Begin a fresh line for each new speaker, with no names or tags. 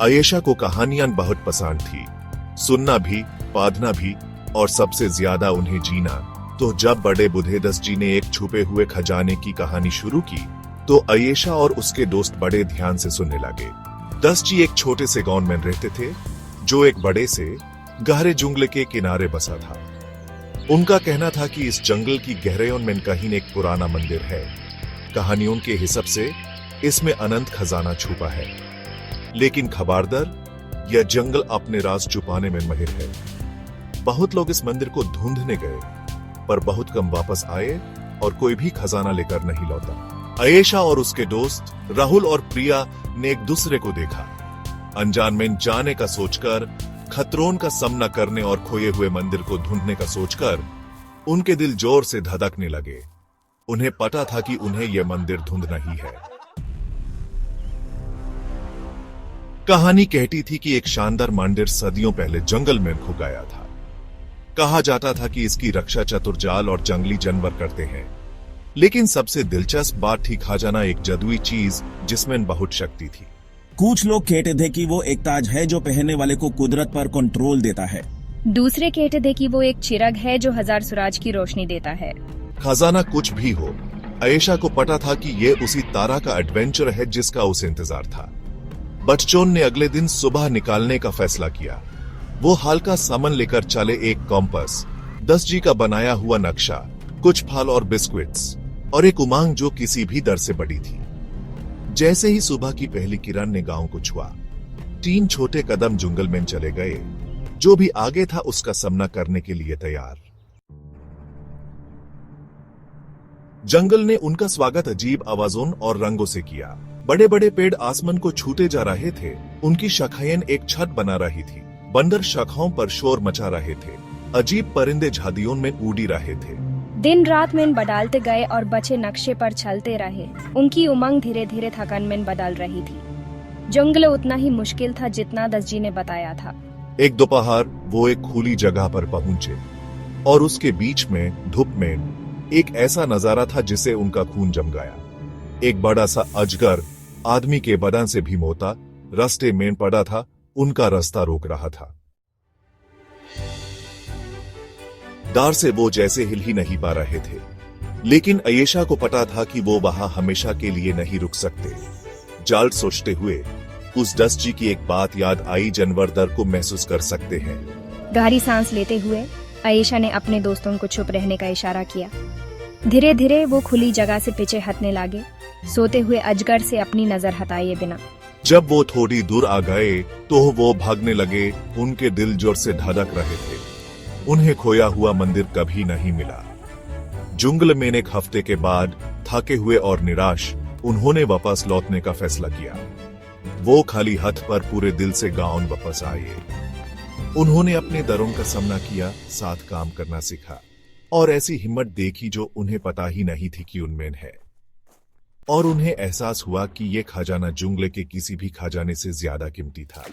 आयेशा को कहानियां बहुत पसंद थी, सुनना भी, पढ़ना भी और सबसे ज्यादा उन्हें जीना। तो जब बड़े बूढ़े दस्त जी ने एक छुपे हुए खजाने की कहानी शुरू की, तो आयेशा और उसके दोस्त बड़े ध्यान से सुनने लगे। दस्त जी एक छोटे से गांव में रहते थे, जो एक बड़े से गहरे जंगल के किनारे बसा था। उनका कहना था कि इस जंगल की गहराइयों में कहीं एक पुराना मंदिर है। कहानियों के हिसाब से इसमें अनंत खजाना छुपा है, लेकिन खबरदार, यह जंगल अपने राज छुपाने में माहिर है। बहुत लोग इस मंदिर को ढूंढने गए, पर बहुत कम वापस आए और कोई भी खजाना लेकर नहीं लौटा। आयेशा और उसके दोस्त राहुल और प्रिया ने एक दूसरे को देखा। अनजान में जाने का सोचकर, खतरों का सामना करने और खोए हुए मंदिर को ढूंढने का सोचकर उनके दिल जोर से धड़कने लगे। उन्हें पता था कि उन्हें यह मंदिर ढूंढना ही है। कहानी कहती थी कि एक शानदार मंदिर सदियों पहले जंगल में खो गया था। कहा जाता था कि इसकी रक्षा चतुर जाल और जंगली जानवर करते हैं। लेकिन सबसे दिलचस्प बात थी खजाना, एक जादुई चीज जिसमें बहुत शक्ति थी।
कुछ लोग कहते थे कि वो एक ताज है जो पहनने वाले को कुदरत पर कंट्रोल देता है।
दूसरे कहते थे कि वो एक चिराग है जो 1000 सूरज की रोशनी देता है।
खजाना कुछ भी हो, आयेशा को पता था कि ये उसी तरह का एडवेंचर है जिसका उसे इंतजार था। बच्चों ने अगले दिन सुबह निकालने का फैसला किया। वो हल्का सामान लेकर चले, एक कॉम्पस, दस्त जी का बनाया हुआ नक्शा, कुछ फल और बिस्कुट्स और एक उमंग जो किसी भी दर से बड़ी थी। जैसे ही सुबह की पहली किरण ने गांव को छुआ, 3 छोटे कदम जंगल में चले गए। जो भी आगे था उसका सामना करने के लिए तैयार। जंगल ने उनका स्वागत अजीब आवाजों और रंगों से किया। बड़े बड़े पेड़ आसमान को छूते जा रहे थे, उनकी शाखाएं एक छत बना रही थी। बंदर शाखाओं पर शोर मचा रहे थे, अजीब परिंदे झाड़ियों में उड़ी रहे थे।
दिन रात में बदलते गए और बच्चे नक्शे पर चलते रहे। उनकी उमंग धीरे धीरे थकान में बदल रही थी। जंगल उतना ही मुश्किल था जितना दस्त जी ने बताया था।
एक दोपहर वो एक खुली जगह पर पहुंचे और उसके बीच में धूप में एक ऐसा नजारा था जिसे उनका खून जम गया। एक बड़ा सा अजगर, आदमी के बदन से भी मोटा, रास्ते में पड़ा था। उनका रास्ता रोक रहा था। डर से वो जैसे हिल ही नहीं पा रहे थे। लेकिन आयेशा को पता था कि वो वहां हमेशा के लिए नहीं रुक सकते। जल्द सोचते हुए उस दस्त जी की एक बात याद आई, जानवर डर को महसूस कर सकते हैं।
गहरी सांस लेते हुए आयेशा ने अपने दोस्तों को चुप रहने का इशारा किया। धीरे धीरे वो खुली जगह से पीछे हटने लगे, सोते हुए अजगर से अपनी नजर हटाए बिना।
जब वो थोड़ी दूर आ गए तो वो भागने लगे। उनके दिल जोर से धड़क रहे थे। उन्हें खोया हुआ मंदिर कभी नहीं मिला। जंगल में एक हफ्ते के बाद, थके हुए और निराश, उन्होंने वापस लौटने का फैसला किया। वो खाली हाथ पर पूरे दिल से गांव वापस आए। उन्होंने अपने डरों का सामना किया, साथ काम करना सीखा और ऐसी हिम्मत देखी जो उन्हें पता ही नहीं थी कि उनमें है। और उन्हें एहसास हुआ कि ये खजाना जंगल के किसी भी खजाने से ज्यादा कीमती था।